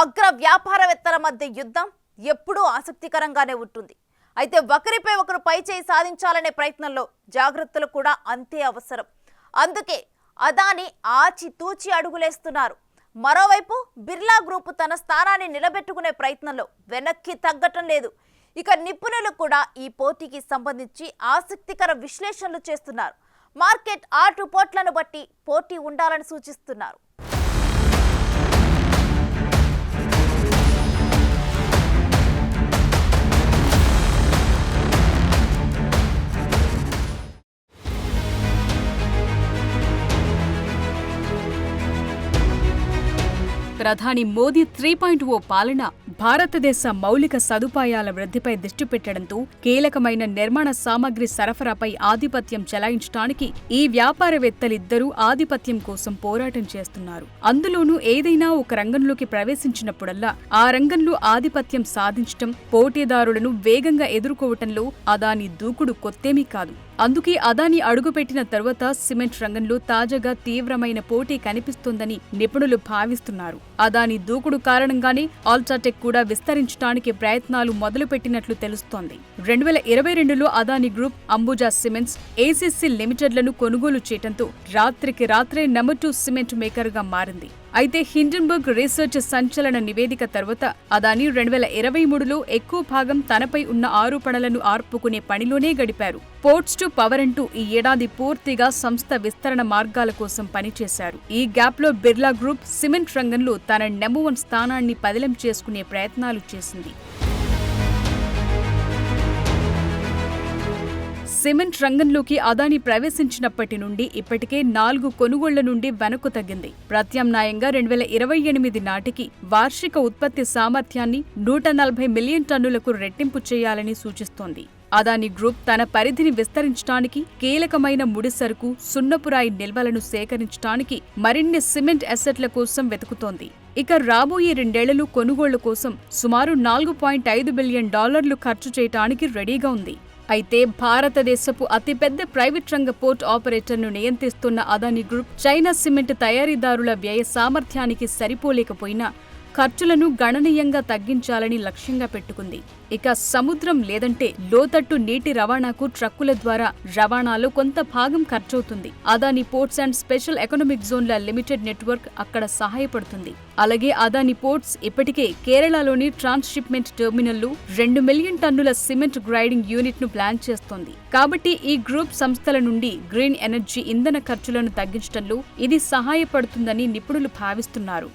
అగ్ర వ్యాపారవేత్తల మధ్య యుద్ధం ఎప్పుడూ ఆసక్తికరంగానే ఉంటుంది. అయితే ఒకరిపై ఒకరు పైచేయి సాధించాలనే ప్రయత్నంలో జాగ్రత్తలు కూడా అంతే అవసరం. అందుకే అదాని ఆచితూచి అడుగులేస్తున్నారు. మరోవైపు బిర్లా గ్రూప్ తన స్థానాన్ని నిలబెట్టుకునే ప్రయత్నంలో వెనక్కి తగ్గటం లేదు. ఇక నిపుణులు కూడా ఈ పోటీకి సంబంధించి ఆసక్తికర విశ్లేషణలు చేస్తున్నారు. మార్కెట్ ఆటుపోట్లను బట్టి పోటీ ఉండాలని సూచిస్తున్నారు. ప్రధాని మోదీ 3.0 పాలన భారతదేశ మౌలిక సదుపాయాల వృద్ధిపై దృష్టి పెట్టడంతో కీలకమైన నిర్మాణ సామగ్రి సరఫరాపై ఆధిపత్యం చెలాయించడానికి ఈ వ్యాపారవేత్తలిద్దరూ ఆధిపత్యం కోసం పోరాటం చేస్తున్నారు. అందులోనూ ఏదైనా ఒక రంగంలోకి ప్రవేశించినప్పుడల్లా ఆ రంగంలో ఆధిపత్యం సాధించటం, పోటీదారులను వేగంగా ఎదుర్కోవటంలో అదాని దూకుడు కొత్తేమీ కాదు. అందుకే అదాని అడుగుపెట్టిన తరువాత సిమెంట్ రంగంలో తాజాగా తీవ్రమైన పోటీ కనిపిస్తోందని నిపుణులు భావిస్తున్నారు. అదాని దూకుడు కారణంగానే అల్ట్రాటెక్ కూడా విస్తరించడానికి ప్రయత్నాలు మొదలుపెట్టినట్లు తెలుస్తోంది. 2022లో Adani group Ambuja cements, ACC లిమిటెడ్లను కొనుగోలు చేయడంతో రాత్రికి రాత్రే నంబర్ 2 సిమెంట్ మేకర్గా మారింది. అయితే హిండెన్బర్గ్ రీసెర్చ్ సంచలన నివేదిక తర్వాత అదాని 2023లో ఎక్కువ భాగం తనపై ఉన్న ఆరోపణలను ఆర్పుకునే పనిలోనే గడిపారు. పోర్ట్స్ టు పవర్ అంటూ ఈ ఏడాది పూర్తిగా సంస్థ విస్తరణ మార్గాల కోసం పనిచేశారు. ఈ గ్యాప్లో బిర్లా గ్రూప్ సిమెంట్ రంగంలో తన నంబర్ 1 స్థానాన్ని పదిలం చేసుకునే ప్రయత్నాలు చేసింది. సిమెంట్ రంగంలోకి అదాని ప్రవేశించినప్పటి నుండి ఇప్పటికే 4 కొనుగోళ్ల నుండి వెనక్కు తగ్గింది. ప్రత్యామ్నాయంగా 2028 నాటికి వార్షిక ఉత్పత్తి సామర్థ్యాన్ని 140 మిలియన్ టన్నులకు రెట్టింపు చేయాలని సూచిస్తోంది. అదాని గ్రూప్ తన పరిధిని విస్తరించడానికి, కీలకమైన ముడిసరుకు, సున్నపురాయి నిల్వలను సేకరించడానికి మరిన్ని సిమెంట్ అసెట్ల కోసం వెతుకుతోంది. ఇక రాబోయే 2 ఏళ్లలో కొనుగోళ్ల కోసం సుమారు $4.5 బిలియన్ ఖర్చు చేయడానికి రెడీగా ఉంది. అయితే భారతదేశపు అతిపెద్ద ప్రైవేట్ రంగ పోర్ట్ ఆపరేటర్ను నియంత్రిస్తున్న అదాని గ్రూప్ చైనా సిమెంట్ తయారీదారుల వ్యయ సామర్థ్యానికి సరిపోలేకపోయినా ఖర్చులను గణనీయంగా తగ్గించాలని లక్ష్యంగా పెట్టుకుంది. ఇక సముద్రం లేదంటే లోతట్టు నీటి రవాణాకు ట్రక్కుల ద్వారా రవాణాలో కొంత భాగం ఖర్చవుతుంది. Adani ports and special economic జోన్ల లిమిటెడ్ నెట్వర్క్ అక్కడ సహాయపడుతుంది. అలాగే అదాని పోర్ట్స్ ఇప్పటికే కేరళలోని ట్రాన్స్షిప్మెంట్ టెర్మినల్లో 2 మిలియన్ టన్నుల సిమెంట్ గ్రైడింగ్ యూనిట్ ను ప్లాన్ చేస్తోంది. కాబట్టి ఈ గ్రూప్ సంస్థల నుండి గ్రీన్ ఎనర్జీ ఇంధన ఖర్చులను తగ్గించడంలో ఇది సహాయపడుతుందని నిపుణులు భావిస్తున్నారు.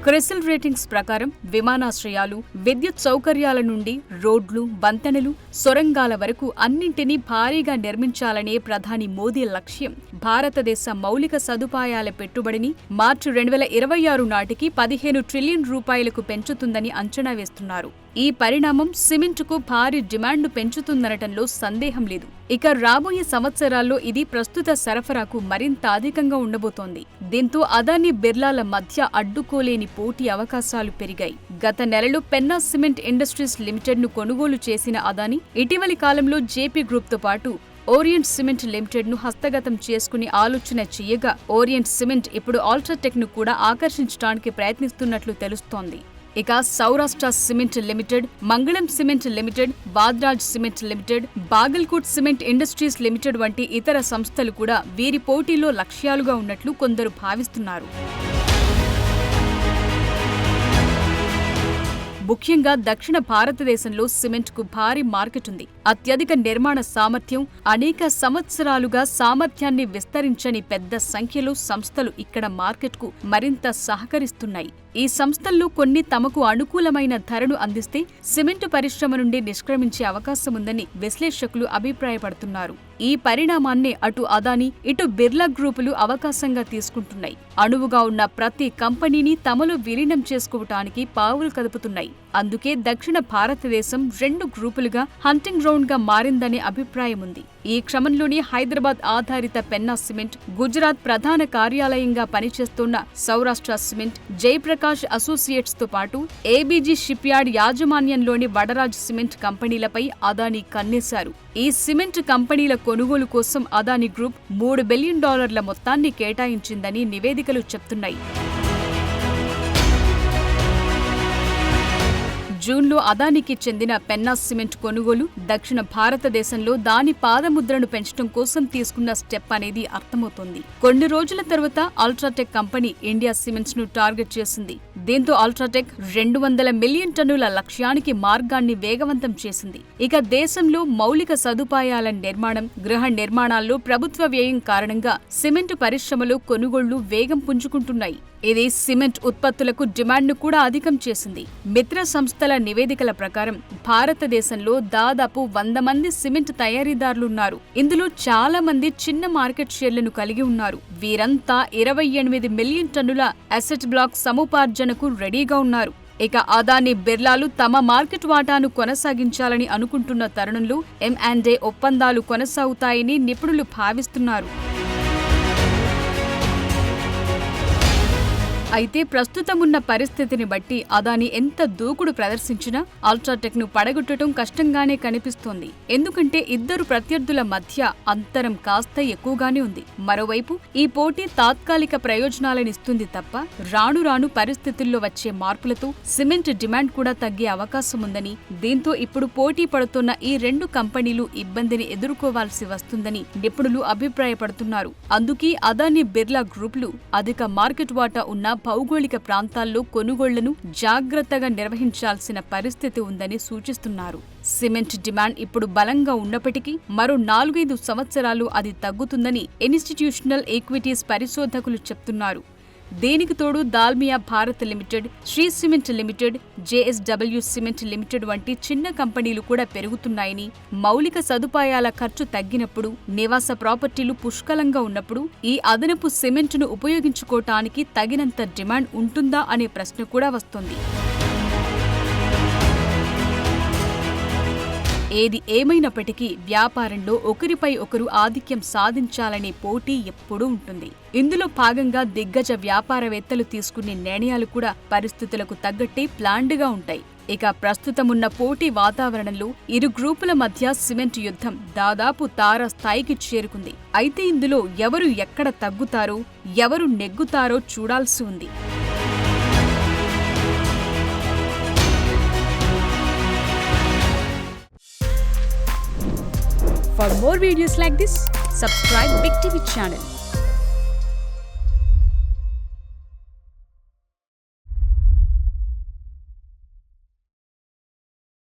క్రిసిల్ రేటింగ్స్ ప్రకారం విమానాశ్రయాలు, విద్యుత్ సౌకర్యాల నుండి రోడ్లు, వంతెనలు, సొరంగాల వరకు అన్నింటినీ భారీగా నిర్మించాలనే ప్రధాని మోదీ లక్ష్యం భారతదేశ మౌలిక సదుపాయాల పెట్టుబడిని మార్చి 2026 నాటికి $15 ట్రిలియన్ పెంచుతుందని అంచనా వేస్తున్నారు. ఈ పరిణామం సిమెంటుకు భారీ డిమాండ్ను పెంచుతుందనటంలో సందేహం లేదు. ఇక రాబోయే సంవత్సరాల్లో ఇది ప్రస్తుత సరఫరాకు మరింత అధికంగా ఉండబోతోంది. దీంతో అదాని బిర్లాల మధ్య అడ్డుకోలేని పోటీ అవకాశాలు పెరిగాయి. గత నెలలో పెన్నా సిమెంట్ ఇండస్ట్రీస్ లిమిటెడ్ను కొనుగోలు చేసిన అదాని ఇటీవలి కాలంలో జేపీ గ్రూప్తో పాటు ఓరియంట్ సిమెంట్ లిమిటెడ్ ను హస్తగతం చేసుకుని ఆలోచన చేయగా ఓరియంట్ సిమెంట్ ఇప్పుడు అల్ట్రాటెక్ ను కూడా ఆకర్షించడానికి ప్రయత్నిస్తున్నట్లు తెలుస్తోంది. ఇక Saurashtra cement limited, Mangalam cement limited, Badraj cement limited, Bagalkot cement industries limited వంటి ఇతర సంస్థలు కూడా వీరి పోటీలో లక్ష్యాలుగా ఉన్నట్లు కొందరు భావిస్తున్నారు. ముఖ్యంగా దక్షిణ భారతదేశంలో సిమెంట్కు భారీ మార్కెట్ ఉంది. అత్యధిక నిర్మాణ సామర్థ్యం, అనేక సంవత్సరాలుగా సామర్థ్యాన్ని విస్తరించని పెద్ద సంఖ్యలో సంస్థలు ఇక్కడ మార్కెట్కు మరింత సహకరిస్తున్నాయి. ఈ సంస్థల్లో కొన్ని తమకు అనుకూలమైన ధరను అందిస్తే సిమెంటు పరిశ్రమ నుండి నిష్క్రమించే అవకాశముందని విశ్లేషకులు అభిప్రాయపడుతున్నారు. ఈ పరిణామాన్నే అటు అదాని, ఇటు బిర్లా గ్రూపులు అవకాశంగా తీసుకుంటున్నాయి. అణువుగా ఉన్న ప్రతి కంపెనీని తమలో విలీనం చేసుకోవటానికి పావులు కదుపుతున్నాయి. అందుకే దక్షిణ భారతదేశం 2 గ్రూపులుగా హంటింగ్ గ్రౌండ్ గా మారిందనే అభిప్రాయం ఉంది. ఈ క్రమంలోనే హైదరాబాద్ ఆధారిత పెన్నా సిమెంట్, గుజరాత్ ప్రధాన కార్యాలయంగా పనిచేస్తున్న సౌరాష్ట్ర సిమెంట్, జయప్రకాష్ అసోసియేట్స్ తో పాటు ఏబీజీ షిప్ యార్డ్ యాజమాన్యంలోని వడరాజ్ సిమెంట్ కంపెనీలపై అదానీ కన్నేశారు. ఈ సిమెంట్ కంపెనీల కొనుగోలు కోసం అదానీ గ్రూప్ $3 బిలియన్ మొత్తాన్ని కేటాయించిందని నివేదికలు చెప్తున్నాయి. జూన్లో అదానికి చెందిన పెన్నా సిమెంట్ కొనుగోలు దక్షిణ భారతదేశంలో దాని పాదముద్రను పెంచడం కోసం తీసుకున్న స్టెప్ అనేది అర్థమవుతోంది. కొన్ని రోజుల తర్వాత అల్ట్రాటెక్ కంపెనీ ఇండియా సిమెంట్స్ ను టార్గెట్ చేసింది. దీంతో అల్ట్రాటెక్ 200 మిలియన్ టన్నుల లక్ష్యానికి మార్గాన్ని వేగవంతం చేసింది. ఇక దేశంలో మౌలిక సదుపాయాల నిర్మాణం, గృహ నిర్మాణాల్లో ప్రభుత్వ వ్యయం కారణంగా సిమెంట్ పరిశ్రమలో కొనుగోళ్లు వేగం పుంజుకుంటున్నాయి. ఇది సిమెంట్ ఉత్పత్తులకు డిమాండ్ను కూడా అధికం చేసింది. మిత్ర సంస్థల నివేదికల ప్రకారం భారతదేశంలో దాదాపు 100 మంది సిమెంట్ తయారీదారులున్నారు. ఇందులో చాలా మంది చిన్న మార్కెట్ షేర్లను కలిగి ఉన్నారు. వీరంతా 28 మిలియన్ టన్నుల అసెట్ బ్లాక్ సముపార్జనకు రెడీగా ఉన్నారు. ఇక అదానీ బిర్లాలు తమ మార్కెట్ వాటాను కొనసాగించాలని అనుకుంటున్న తరుణంలో M&A ఒప్పందాలు కొనసాగుతాయని నిపుణులు భావిస్తున్నారు. అయితే ప్రస్తుతమున్న పరిస్థితిని బట్టి అదానీ ఎంత దూకుడు ప్రదర్శించినా అల్ట్రాటెక్ ను పడగొట్టడం కష్టంగానే కనిపిస్తోంది. ఎందుకంటే ఇద్దరు ప్రత్యర్థుల మధ్య అంతరం కాస్త ఎక్కువగానే ఉంది. మరోవైపు ఈ పోటీ తాత్కాలిక ప్రయోజనాలనిస్తుంది తప్ప రాను రాను పరిస్థితుల్లో వచ్చే మార్పులతో సిమెంట్ డిమాండ్ కూడా తగ్గే అవకాశం ఉందని, దీంతో ఇప్పుడు పోటీ పడుతున్న ఈ 2 కంపెనీలు ఇబ్బందిని ఎదుర్కోవాల్సి వస్తుందని నిపుణులు అభిప్రాయపడుతున్నారు. అందుకే అదానీ బిర్లా గ్రూపులు అధిక మార్కెట్ వాటా ఉన్న భౌగోళిక ప్రాంతాల్లో కొనుగోళ్లను జాగ్రత్తగా నిర్వహించాల్సిన పరిస్థితి ఉందని సూచిస్తున్నారు. సిమెంట్ డిమాండ్ ఇప్పుడు బలంగా ఉన్నప్పటికీ మరో 4-5 సంవత్సరాలు అది తగ్గుతుందని ఇన్స్టిట్యూషనల్ ఈక్విటీస్ పరిశోధకులు చెప్తున్నారు. దీనికి తోడు Dalmia Bharat limited, Shree cement limited, JSW cement limited వంటి చిన్న కంపెనీలు కూడా పెరుగుతున్నాయని, మౌలిక సదుపాయాల ఖర్చు తగ్గినప్పుడు, నివాస ప్రాపర్టీలు పుష్కలంగా ఉన్నప్పుడు ఈ అదనపు సిమెంట్ను ఉపయోగించుకోవటానికి తగినంత డిమాండ్ ఉంటుందా అనే ప్రశ్న కూడా వస్తోంది. ఏది ఏమైనప్పటికీ వ్యాపారంలో ఒకరిపై ఒకరు ఆధిక్యం సాధించాలనే పోటీ ఎప్పుడూ ఉంటుంది. ఇందులో భాగంగా దిగ్గజ వ్యాపారవేత్తలు తీసుకునే నిర్ణయాలు కూడా పరిస్థితులకు తగ్గట్టే ప్లాన్డ్గా ఉంటాయి. ఇక ప్రస్తుతమున్న పోటీ వాతావరణంలో ఇరు గ్రూపుల మధ్య సిమెంట్ యుద్ధం దాదాపు తారాస్థాయికి చేరుకుంది. అయితే ఇందులో ఎవరు ఎక్కడ తగ్గుతారో, ఎవరు నెగ్గుతారో చూడాల్సి ఉంది. For more videos like this, subscribe Big TV channel.